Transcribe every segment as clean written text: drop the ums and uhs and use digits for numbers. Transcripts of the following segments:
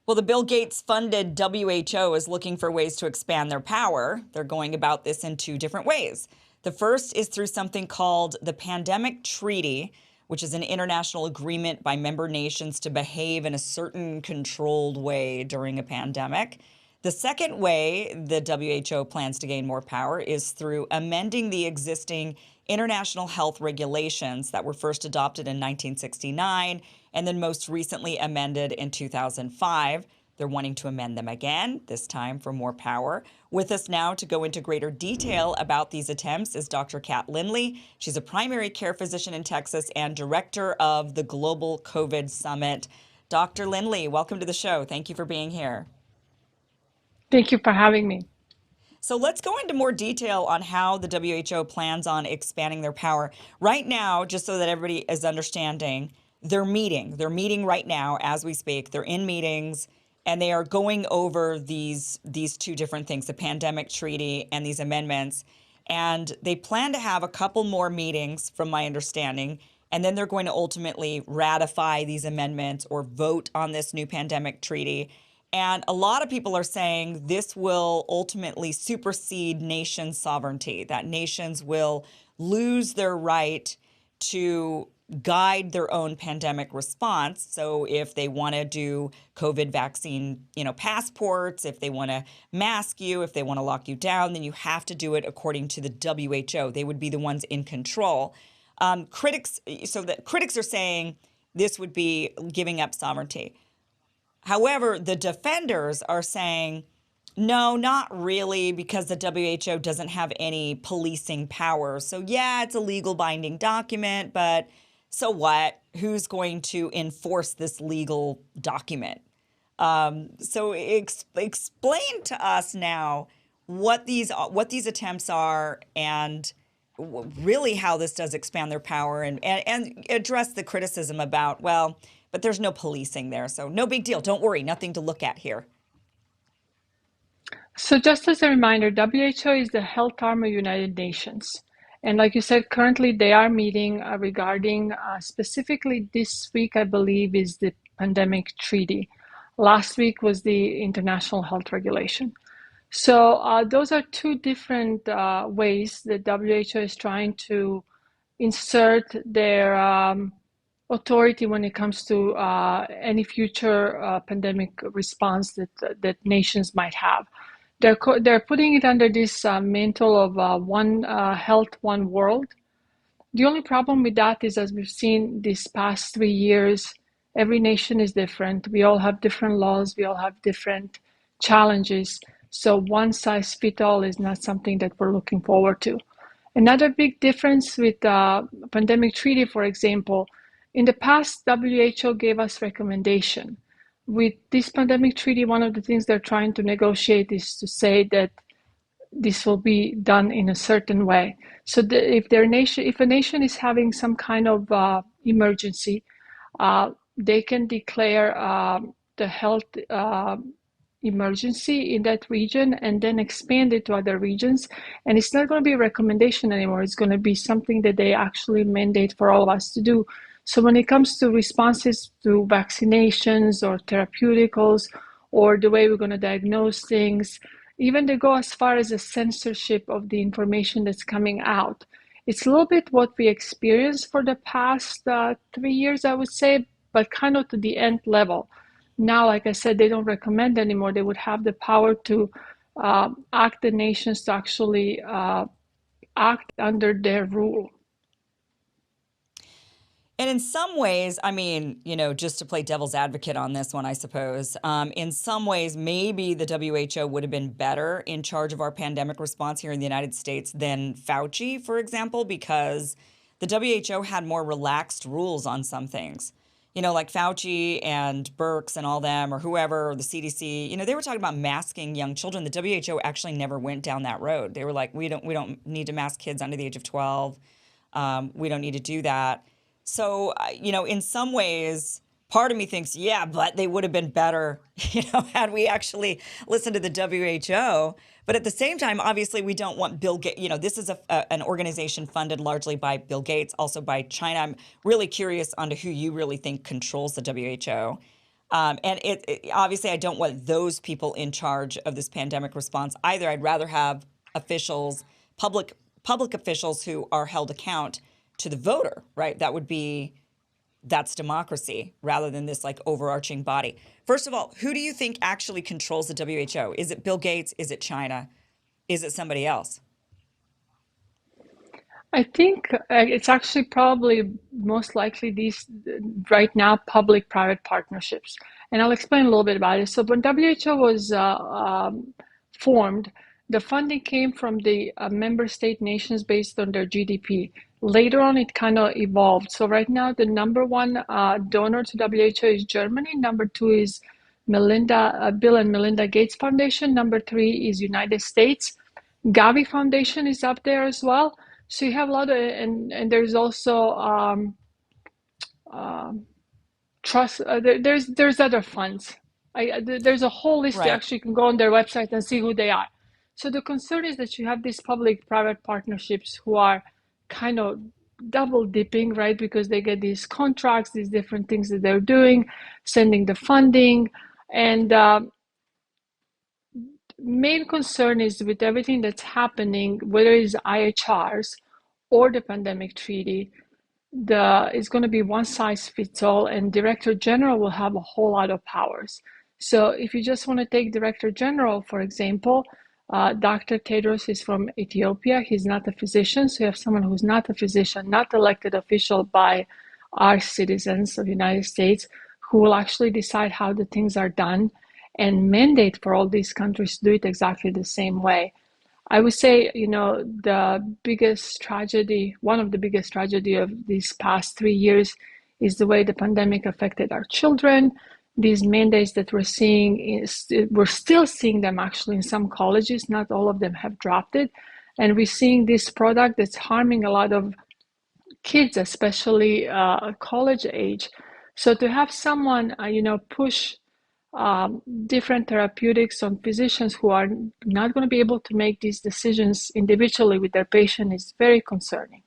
Well, the Bill Gates funded WHO is looking for ways to expand their power. They're going about this in two different ways. The first is through something called the Pandemic Treaty, which is an international agreement by member nations to behave in a certain controlled way during a pandemic. The second way the WHO plans to gain more power is through amending the existing international health regulations that were first adopted in 1969 and then most recently amended in 2005. They're wanting to amend them again, this time for more power. With us now to go into greater detail about these attempts is Dr. Kat Lindley. She's a primary care physician in Texas and director of the Global COVID Summit. Dr. Lindley, welcome to the show. Thank you for being here. Thank you for having me. So let's go into more detail on how the WHO plans on expanding their power. Right now, just so that everybody is understanding, they're meeting. They're meeting right now as we speak. They're in meetings and they are going over these two different things, the pandemic treaty and these amendments. And they plan to have a couple more meetings, from my understanding, and then they're going to ultimately ratify these amendments or vote on this new pandemic treaty. And a lot of people are saying this will ultimately supersede nation sovereignty, that nations will lose their right to guide their own pandemic response. So if they want to do COVID vaccine, passports, if they want to mask you, if they want to lock you down, then you have to do it according to the WHO. They would be the ones in control. Critics are saying this would be giving up sovereignty. However, the defenders are saying, no, not really, because the WHO doesn't have any policing powers. So yeah, it's a legal binding document, but so what? Who's going to enforce this legal document? So explain to us now what these attempts are and really how this does expand their power and address the criticism about, well, but there's no policing there. So no big deal. Don't worry. Nothing to look at here. So just as a reminder, WHO is the health arm of United Nations. And like you said, currently they are meeting regarding specifically this week, I believe, is the pandemic treaty. Last week was the international health regulation. So those are two different ways that WHO is trying to insert their authority when it comes to any future pandemic response that nations might have. They're putting it under this mantle of one health, one world. The only problem with that is, as we've seen these past 3 years, every nation is different. We all have different laws. We all have different challenges. So one size fits all is not something that we're looking forward to. Another big difference with pandemic treaty, for example, in the past, WHO gave us recommendation. With this pandemic treaty, one of the things they're trying to negotiate is to say that this will be done in a certain way. So if a nation is having some kind of emergency, they can declare the health emergency in that region and then expand it to other regions. And it's not going to be a recommendation anymore. It's going to be something that they actually mandate for all of us to do. So when it comes to responses to vaccinations or therapeuticals or the way we're going to diagnose things, even they go as far as a censorship of the information that's coming out. It's a little bit what we experienced for the past 3 years, I would say, but kind of to the end level. Now, like I said, they don't recommend anymore. They would have the power to act the nations to actually act under their rule. And in some ways, I mean, just to play devil's advocate on this one, I suppose, in some ways, maybe the WHO would have been better in charge of our pandemic response here in the United States than Fauci, for example, because the WHO had more relaxed rules on some things. Like Fauci and Birx and all them or whoever, or the CDC, they were talking about masking young children. The WHO actually never went down that road. They were like, we don't need to mask kids under the age of 12. We don't need to do that. So, in some ways, part of me thinks, yeah, but they would have been better, had we actually listened to the WHO. But at the same time, obviously, we don't want Bill Gates. This is an organization funded largely by Bill Gates, also by China. I'm really curious onto who you really think controls the WHO. And obviously, I don't want those people in charge of this pandemic response either. I'd rather have officials, public public officials who are held account to the voter, right? That's democracy rather than this like overarching body. First of all, who do you think actually controls the WHO? Is it Bill Gates? Is it China? Is it somebody else? I think it's actually probably most likely these right now public-private partnerships. And I'll explain a little bit about it. So when WHO was formed, the funding came from the member state nations based on their GDP. Later on, it kind of evolved. So right now, the number one donor to WHO is Germany. Number two is Bill and Melinda Gates Foundation. Number three is United States. Gavi Foundation is up there as well. So you have a lot of, and there's also um, trust. There's other funds. There's a whole list. You Right. actually can go on their website and see who they are. So the concern is that you have these public-private partnerships who are kind of double dipping, right? Because they get these contracts, these different things that they're doing, sending the funding, and main concern is with everything that's happening, whether it's IHRs or the pandemic treaty, it's going to be one size fits all, and Director General will have a whole lot of powers. So if you just want to take Director General, for example, Dr. Tedros is from Ethiopia. He's not a physician, so you have someone who's not a physician, not elected official by our citizens of the United States, who will actually decide how the things are done and mandate for all these countries to do it exactly the same way. I would say, the biggest tragedy, one of the biggest tragedy of these past 3 years is the way the pandemic affected our children. These mandates that we're still seeing them actually in some colleges, not all of them have dropped it. And we're seeing this product that's harming a lot of kids, especially college age. So to have someone, push different therapeutics on physicians who are not going to be able to make these decisions individually with their patient is very concerning.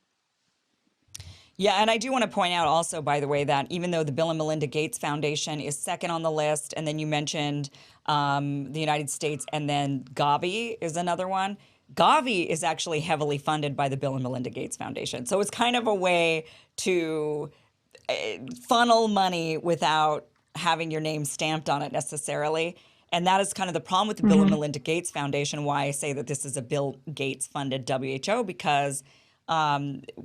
Yeah, and I do want to point out also, by the way, that even though the Bill and Melinda Gates Foundation is second on the list, and then you mentioned the United States, and then Gavi is another one. Gavi is actually heavily funded by the Bill and Melinda Gates Foundation. So it's kind of a way to funnel money without having your name stamped on it necessarily. And that is kind of the problem with the Bill and Mm-hmm. Melinda Gates Foundation, why I say that this is a Bill Gates funded WHO, because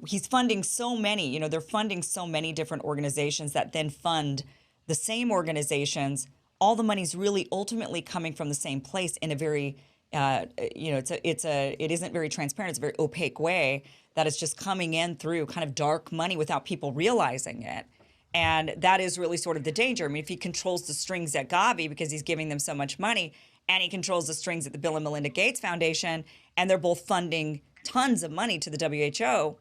he's funding so many, they're funding so many different organizations that then fund the same organizations. All the money's really ultimately coming from the same place in a very, it isn't very transparent. It's a very opaque way that is just coming in through kind of dark money without people realizing it. And that is really sort of the danger. I mean, if he controls the strings at Gavi because he's giving them so much money, and he controls the strings at the Bill and Melinda Gates Foundation, and they're both funding tons of money to the WHO,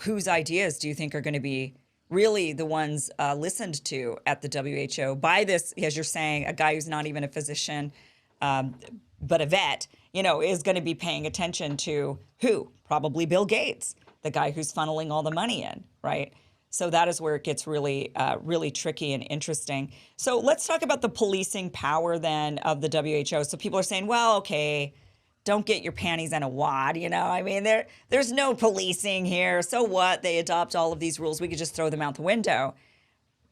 whose ideas do you think are going to be really the ones listened to at the WHO by this, as you're saying, a guy who's not even a physician, um, but a vet, is going to be paying attention to who? Probably Bill Gates, the guy who's funneling all the money in, right? So that is where it gets really, really tricky and interesting. So let's talk about the policing power then of the WHO. So people are saying, well, okay, don't get your panties in a wad, I mean, there's no policing here. So what? They adopt all of these rules. We could just throw them out the window.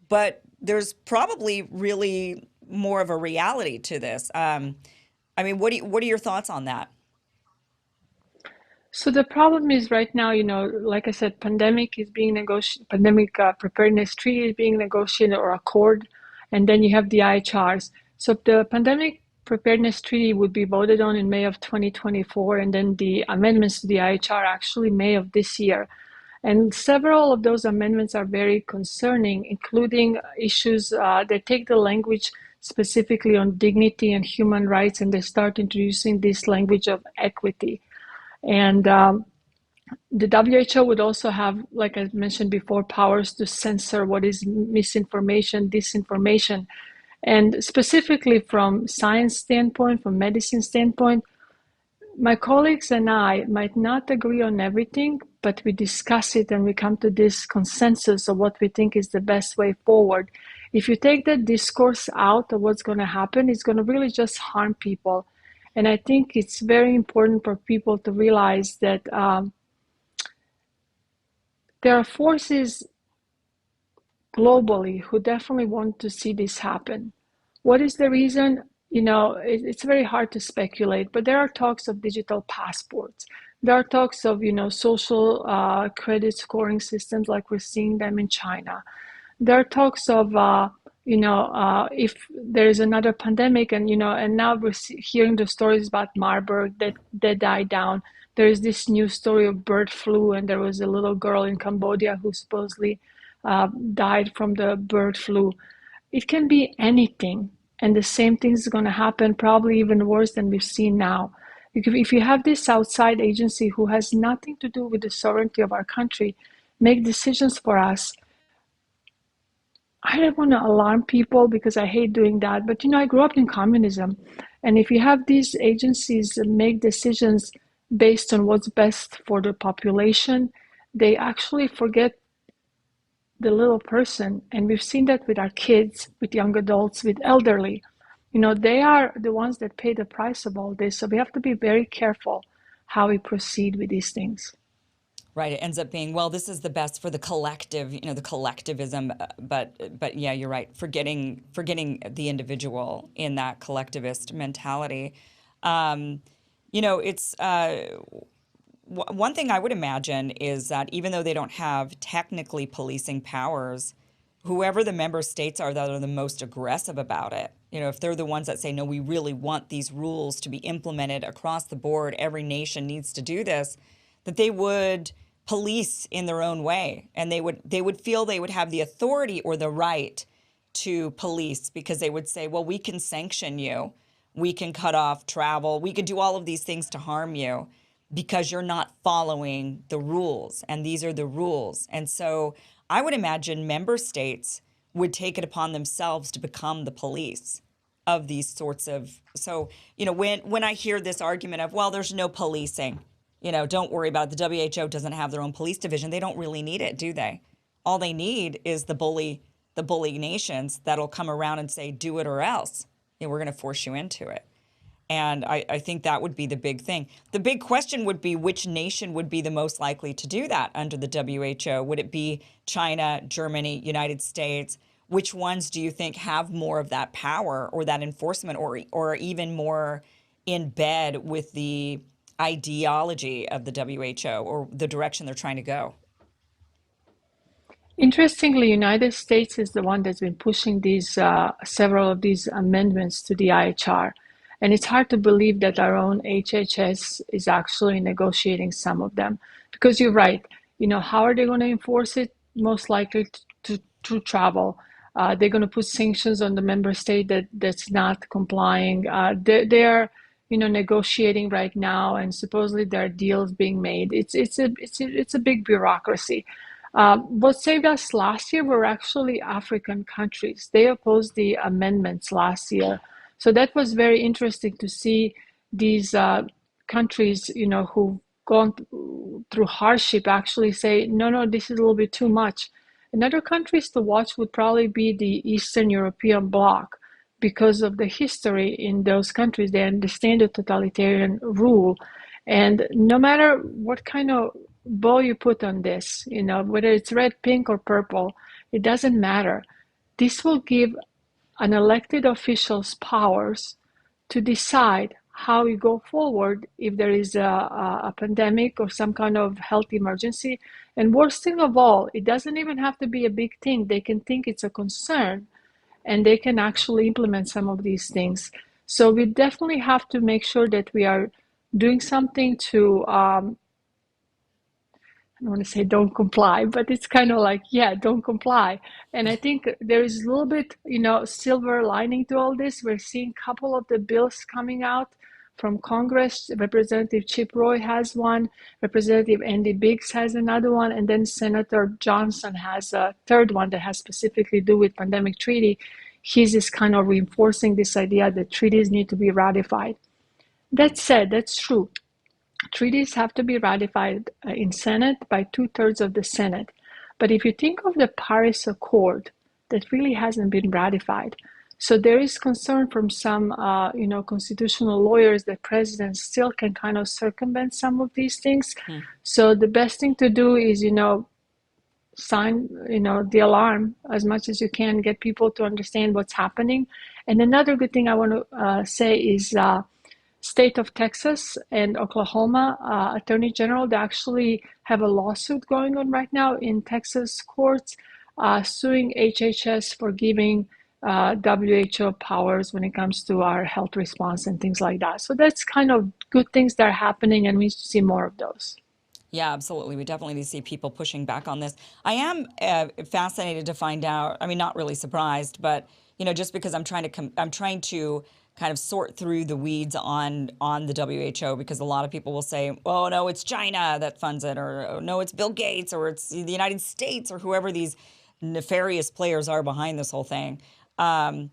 But there's probably really more of a reality to this. I mean, what are your thoughts on that? So the problem is right now, like I said, pandemic preparedness treaty is being negotiated or accord, and then you have the IHRs. So the pandemic preparedness treaty would be voted on in May of 2024, and then the amendments to the IHR actually May of this year. And several of those amendments are very concerning, including issues that take the language specifically on dignity and human rights, and they start introducing this language of equity. And the WHO would also have, like I mentioned before, powers to censor what is misinformation, disinformation. And specifically from science standpoint, from medicine standpoint, my colleagues and I might not agree on everything, but we discuss it and we come to this consensus of what we think is the best way forward. If you take that discourse out of what's going to happen, it's going to really just harm people. And I think it's very important for people to realize that there are forces globally who definitely want to see this happen. What is the reason? It's very hard to speculate, but there are talks of digital passports. There are talks of, social credit scoring systems like we're seeing them in China. There are talks of, if there is another pandemic and now we're hearing the stories about Marburg that died down. There is this new story of bird flu, and there was a little girl in Cambodia who supposedly died from the bird flu. It can be anything. And the same thing is going to happen, probably even worse than we've seen now. If you have this outside agency who has nothing to do with the sovereignty of our country, make decisions for us. I don't want to alarm people because I hate doing that. But, I grew up in communism. And if you have these agencies make decisions based on what's best for the population, they actually forget the little person. And we've seen that with our kids, with young adults, with elderly. They are the ones that pay the price of all this. So we have to be very careful how we proceed with these things. Right. It ends up being, well, this is the best for the collective, the collectivism. But yeah, you're right. Forgetting the individual in that collectivist mentality. It's one thing I would imagine is that even though they don't have technically policing powers, whoever the member states are that are the most aggressive about it, if they're the ones that say, no, we really want these rules to be implemented across the board, every nation needs to do this, that they would police in their own way, and they would feel they would have the authority or the right to police, because they would say, well, we can sanction you, we can cut off travel, we could do all of these things to harm you because you're not following the rules, and these are the rules. And so I would imagine member states would take it upon themselves to become the police of these sorts of. So, when I hear this argument of, well, there's no policing, don't worry about it. The WHO doesn't have their own police division. They don't really need it, do they? All they need is the bully nations that'll come around and say, do it or else. We're going to force you into it. And I think that would be the big thing. The big question would be, which nation would be the most likely to do that under the WHO? Would it be China, Germany, United States? Which ones do you think have more of that power or that enforcement, or even more in bed with the ideology of the WHO or the direction they're trying to go? Interestingly, United States is the one that's been pushing these several of these amendments to the IHR. And it's hard to believe that our own HHS is actually negotiating some of them. Because you're right, how are they going to enforce it? Most likely to travel. They're going to put sanctions on the member state that's not complying. They're negotiating right now, and supposedly there are deals being made. It's a big bureaucracy. What saved us last year were actually African countries. They opposed the amendments last year. So that was very interesting to see these countries, who've gone through hardship actually say, no, this is a little bit too much. Another countries to watch would probably be the Eastern European bloc, because of the history in those countries. They understand the totalitarian rule. And no matter what kind of bow you put on this, whether it's red, pink, or purple, it doesn't matter. This will give an elected officials powers to decide how we go forward if there is a pandemic or some kind of health emergency. And worst thing of all, it doesn't even have to be a big thing. They can think it's a concern, and they can actually implement some of these things. So we definitely have to make sure that we are doing something to I don't want to say don't comply, but it's kind of like, yeah, don't comply. And I think there is a little bit, silver lining to all this. We're seeing a couple of the bills coming out from Congress. Representative Chip Roy has one, Representative Andy Biggs has another one, and then Senator Johnson has a third one that has specifically to do with pandemic treaty. He's just kind of reinforcing this idea that treaties need to be ratified. That said, that's true. Treaties have to be ratified in Senate by two-thirds of the Senate. But if you think of the Paris Accord, that really hasn't been ratified. So there is concern from some, constitutional lawyers that presidents still can kind of circumvent some of these things. Hmm. So the best thing to do is, sign, the alarm as much as you can, get people to understand what's happening. And another good thing I want to say is state of Texas and Oklahoma Attorney General, they actually have a lawsuit going on right now in Texas courts suing HHS for giving WHO powers when it comes to our health response and things like that. So that's kind of good things that are happening, and we need to see more of those. Yeah, absolutely. We definitely need to see people pushing back on this. I am fascinated to find out. I mean, not really surprised, but just because I'm trying to kind of sort through the weeds on the WHO, because a lot of people will say, "Oh no, it's China that funds it," or "Oh, no, it's Bill Gates," or "It's the United States," or whoever these nefarious players are behind this whole thing. Um,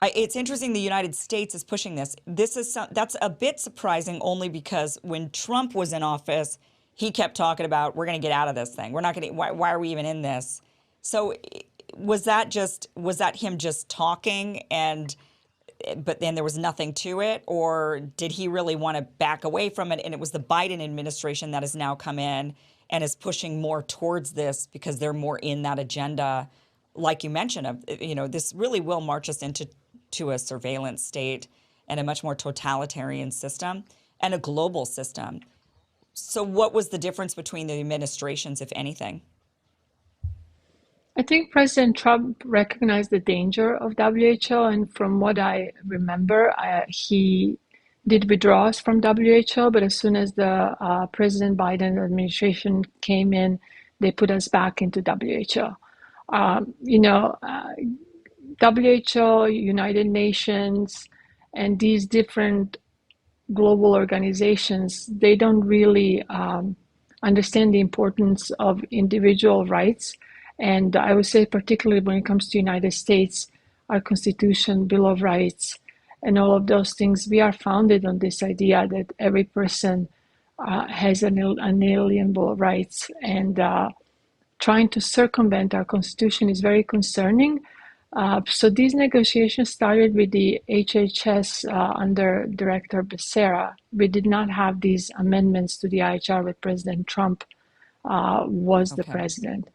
it's interesting the United States is pushing this. That's a bit surprising only because when Trump was in office, he kept talking about we're going to get out of this thing. We're not going to. Why are we even in this? So was that him just talking and but then there was nothing to it, or did he really want to back away from it? And it was the Biden administration that has now come in and is pushing more towards this because they're more in that agenda, like you mentioned. Of this really will march us into a surveillance state and a much more totalitarian system and a global system. So, what was the difference between the administrations, if anything? I think President Trump recognized the danger of WHO, and from what I remember, he did withdraws from WHO. But as soon as the President Biden administration came in, they put us back into WHO. WHO, United Nations, and these different global organizations, they don't really understand the importance of individual rights. And I would say, particularly when it comes to the United States, our Constitution, Bill of Rights, and all of those things, we are founded on this idea that every person has an unalienable rights. And trying to circumvent our Constitution is very concerning. So these negotiations started with the HHS under Director Becerra. We did not have these amendments to the IHR with President Trump was the Okay. president.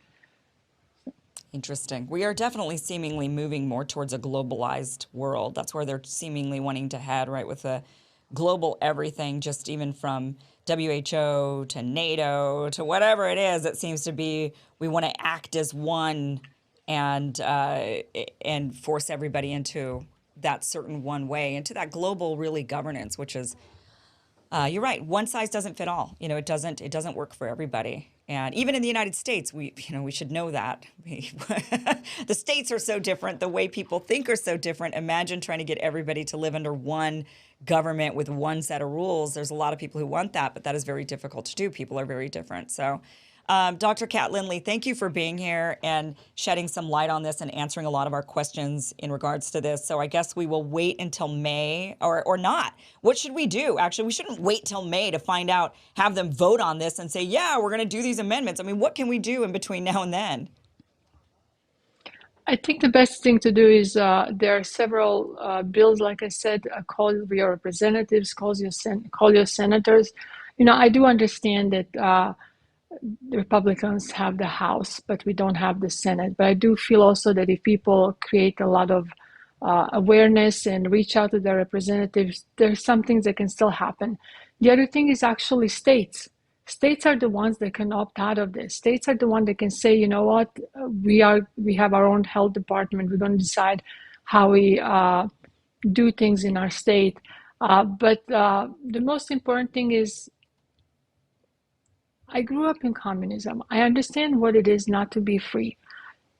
Interesting. We are definitely seemingly moving more towards a globalized world. That's where they're seemingly wanting to head, right? With a global everything, just even from WHO to NATO to whatever it is. It seems to be we want to act as one and force everybody into that certain one way, into that global really governance, which is you're right. One size doesn't fit all. It doesn't work for everybody. And even in the United States, we should know that. The states are so different. The way people think are so different. Imagine trying to get everybody to live under one government with one set of rules. There's a lot of people who want that, but that is very difficult to do. People are very different. So Dr. Kat Lindley, thank you for being here and shedding some light on this and answering a lot of our questions in regards to this. So I guess we will wait until May or not. What should we do? Actually, we shouldn't wait till May to find out, have them vote on this and say, yeah, we're going to do these amendments. I mean, what can we do in between now and then? I think the best thing to do is there are several bills, like I said, call your representatives, call your senators. I do understand that the Republicans have the House, but we don't have the Senate. But I do feel also that if people create a lot of awareness and reach out to their representatives, there's some things that can still happen. The other thing is actually states. States are the ones that can opt out of this. States are the ones that can say, you know what, we have our own health department. We're going to decide how we do things in our state. But the most important thing is I grew up in communism. I understand what it is not to be free.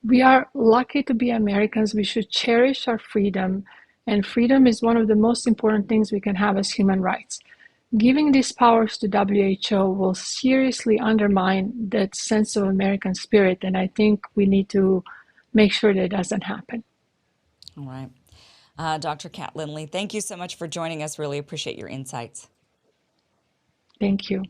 We are lucky to be Americans. We should cherish our freedom, and freedom is one of the most important things we can have as human rights. Giving these powers to WHO will seriously undermine that sense of American spirit, and I think we need to make sure that it doesn't happen. All right. Dr. Kat Lindley, thank you so much for joining us. Really appreciate your insights. Thank you.